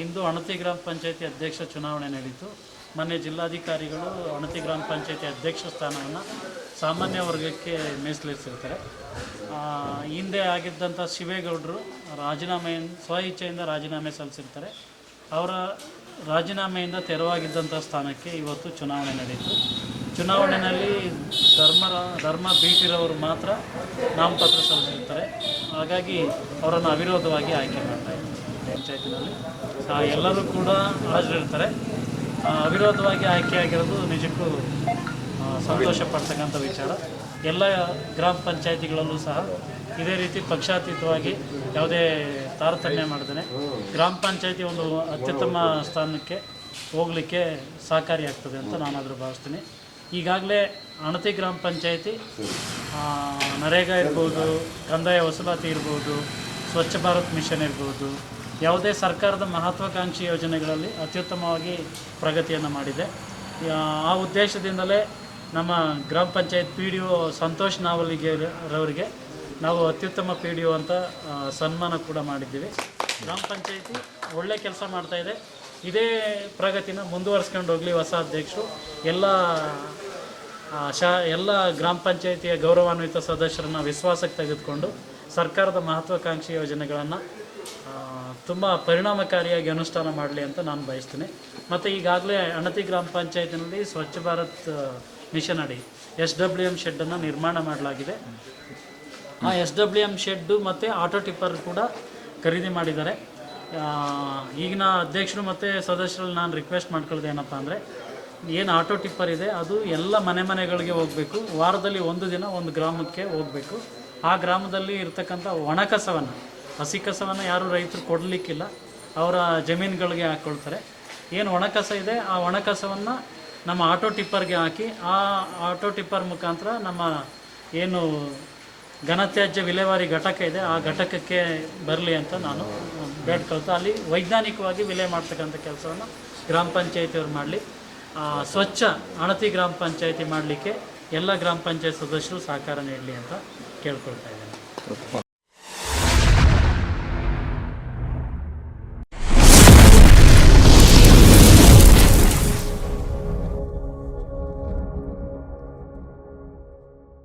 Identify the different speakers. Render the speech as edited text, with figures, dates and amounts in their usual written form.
Speaker 1: ಇಂದು ಅಣತಿ ಗ್ರಾಮ ಪಂಚಾಯತಿ ಅಧ್ಯಕ್ಷ ಚುನಾವಣೆ ನಡೀತು. ಮೊನ್ನೆ ಜಿಲ್ಲಾಧಿಕಾರಿಗಳು ಅಣತಿ ಗ್ರಾಮ ಪಂಚಾಯತಿ ಅಧ್ಯಕ್ಷ ಸ್ಥಾನವನ್ನು ಸಾಮಾನ್ಯ ವರ್ಗಕ್ಕೆ ಮೀಸಲಿರಿಸಿರ್ತಾರೆ. ಹಿಂದೆ ಆಗಿದ್ದಂಥ ಶಿವೇಗೌಡರು ಸ್ವ ಇಚ್ಛೆಯಿಂದ ರಾಜೀನಾಮೆ ಸಲ್ಲಿಸಿರ್ತಾರೆ. ಅವರ ರಾಜೀನಾಮೆಯಿಂದ ತೆರವಾಗಿದ್ದಂಥ ಸ್ಥಾನಕ್ಕೆ ಇವತ್ತು ಚುನಾವಣೆ ನಡೆಯಿತು. ಚುನಾವಣೆಯಲ್ಲಿ ಧರ್ಮ ಬೀಟಿರೋರು ಮಾತ್ರ ನಾಮಪತ್ರ ಸಲ್ಲಿಸಿರ್ತಾರೆ. ಹಾಗಾಗಿ ಅವರನ್ನು ಅವಿರೋಧವಾಗಿ ಆಯ್ಕೆ ಮಾಡ್ತಾಯಿದ್ದಾರೆ. ಪಂಚಾಯತಿನಲ್ಲಿ ಎಲ್ಲರೂ ಕೂಡ ಹಾಜರಿರ್ತಾರೆ. ಅವಿರೋಧವಾಗಿ ಆಯ್ಕೆಯಾಗಿರೋದು ನಿಜಕ್ಕೂ ಸಂತೋಷ ಪಡ್ತಕ್ಕಂಥ ವಿಚಾರ. ಎಲ್ಲ ಗ್ರಾಮ ಪಂಚಾಯತಿಗಳಲ್ಲೂ ಸಹ ಇದೇ ರೀತಿ ಪಕ್ಷಾತೀತವಾಗಿ ಯಾವುದೇ ತಾರತಮ್ಯ ಮಾಡದೇ ಗ್ರಾಮ ಪಂಚಾಯತಿ ಒಂದು ಅತ್ಯುತ್ತಮ ಸ್ಥಾನಕ್ಕೆ ಹೋಗಲಿಕ್ಕೆ ಸಹಕಾರಿಯಾಗ್ತದೆ ಅಂತ ನಾನಾದರೂ ಭಾವಿಸ್ತೀನಿ. ಈಗಾಗಲೇ ಅಣತಿ ಗ್ರಾಮ ಪಂಚಾಯತಿ ನರೇಗಾ ಇರ್ಬೋದು, ಕಂದಾಯ ವಸೂಲಾತಿ ಇರ್ಬೋದು, ಸ್ವಚ್ಛ ಭಾರತ್ ಮಿಷನ್ ಇರ್ಬೋದು, ಯಾವುದೇ ಸರ್ಕಾರದ ಮಹತ್ವಾಕಾಂಕ್ಷಿ ಯೋಜನೆಗಳಲ್ಲಿ ಅತ್ಯುತ್ತಮವಾಗಿ ಪ್ರಗತಿಯನ್ನು ಮಾಡಿದೆ. ಆ ಉದ್ದೇಶದಿಂದಲೇ ನಮ್ಮ ಗ್ರಾಮ ಪಂಚಾಯತ್ PDO ಸಂತೋಷ್ ನಾವಲಿಗೆರವರಿಗೆ ನಾವು ಅತ್ಯುತ್ತಮ PDO ಅಂತ ಸನ್ಮಾನ ಕೂಡ ಮಾಡಿದ್ದೀವಿ. ಗ್ರಾಮ ಪಂಚಾಯತಿ ಒಳ್ಳೆ ಕೆಲಸ ಮಾಡ್ತಾಯಿದೆ. ಇದೇ ಪ್ರಗತಿನ ಮುಂದುವರಿಸ್ಕೊಂಡು ಹೋಗಲಿ ಹೊಸ ಅಧ್ಯಕ್ಷರು. ಎಲ್ಲ ಗ್ರಾಮ ಪಂಚಾಯತಿಯ ಗೌರವಾನ್ವಿತ ಸದಸ್ಯರನ್ನು ವಿಶ್ವಾಸಕ್ಕೆ ತೆಗೆದುಕೊಂಡು ಸರ್ಕಾರದ ಮಹತ್ವಾಕಾಂಕ್ಷಿ ಯೋಜನೆಗಳನ್ನು ತುಂಬ ಪರಿಣಾಮಕಾರಿಯಾಗಿ ಅನುಷ್ಠಾನ ಮಾಡಲಿ ಅಂತ ನಾನು ಬಯಸ್ತೀನಿ. ಮತ್ತು ಈಗಾಗಲೇ ಅಣತಿ ಗ್ರಾಮ ಪಂಚಾಯತಿನಲ್ಲಿ ಸ್ವಚ್ಛ ಭಾರತ್ ಮಿಷನ್ ಅಡಿ SWM ಶೆಡ್ಡನ್ನು ನಿರ್ಮಾಣ ಮಾಡಲಾಗಿದೆ. ಆ SWM ಶೆಡ್ಡು ಮತ್ತು ಆಟೋ ಟಿಪ್ಪರ್ ಕೂಡ ಖರೀದಿ ಮಾಡಿದ್ದಾರೆ. ಈಗಿನ ಅಧ್ಯಕ್ಷರು ಮತ್ತು ಸದಸ್ಯರಲ್ಲಿ ನಾನು ರಿಕ್ವೆಸ್ಟ್ ಮಾಡ್ಕೊಳ್ಳೋದು ಏನಪ್ಪ ಅಂದರೆ, ಏನು ಆಟೋ ಟಿಪ್ಪರ್ ಇದೆ ಅದು ಎಲ್ಲ ಮನೆಗಳಿಗೆ ಹೋಗಬೇಕು. ವಾರದಲ್ಲಿ ಒಂದು ದಿನ ಒಂದು ಗ್ರಾಮಕ್ಕೆ ಹೋಗಬೇಕು. ಆ ಗ್ರಾಮದಲ್ಲಿ ಇರ್ತಕ್ಕಂಥ ಒಣ ಕಸವನ್ನು, ಹಸಿ ಕಸವನ್ನು ಯಾರು ರೈತರು ಕೊಡಲಿಕ್ಕಿಲ್ಲ, ಅವರ ಜಮೀನುಗಳಿಗೆ ಹಾಕ್ಕೊಳ್ತಾರೆ. ಏನು ಒಣ ಕಸ ಇದೆ ಆ ಒಣ ಕಸವನ್ನು ನಮ್ಮ ಆಟೋ ಟಿಪ್ಪರ್ಗೆ ಹಾಕಿ ಆ ಆಟೋ ಟಿಪ್ಪರ್ ಮುಖಾಂತರ ನಮ್ಮ ಏನು ಘನತ್ಯಾಜ್ಯ ವಿಲೇವಾರಿ ಘಟಕ ಇದೆ ಆ ಘಟಕಕ್ಕೆ ಬರಲಿ ಅಂತ ನಾನು ಬೇಡ್ಕೊಳ್ತಾ, ಅಲ್ಲಿ ವೈಜ್ಞಾನಿಕವಾಗಿ ವಿಲೆ ಮಾಡ್ತಕ್ಕಂಥ ಕೆಲಸವನ್ನು ಗ್ರಾಮ ಪಂಚಾಯತಿಯವ್ರು ಮಾಡಲಿ. ಸ್ವಚ್ಛ ಅಣತಿ ಗ್ರಾಮ ಪಂಚಾಯತಿ ಮಾಡಲಿಕ್ಕೆ ಎಲ್ಲ ಗ್ರಾಮ ಪಂಚಾಯತ್ ಸದಸ್ಯರು ಸಹಕಾರ ನೀಡಲಿ ಅಂತ ಕೇಳ್ಕೊಳ್ತಾ ಇದ್ದೇನೆ.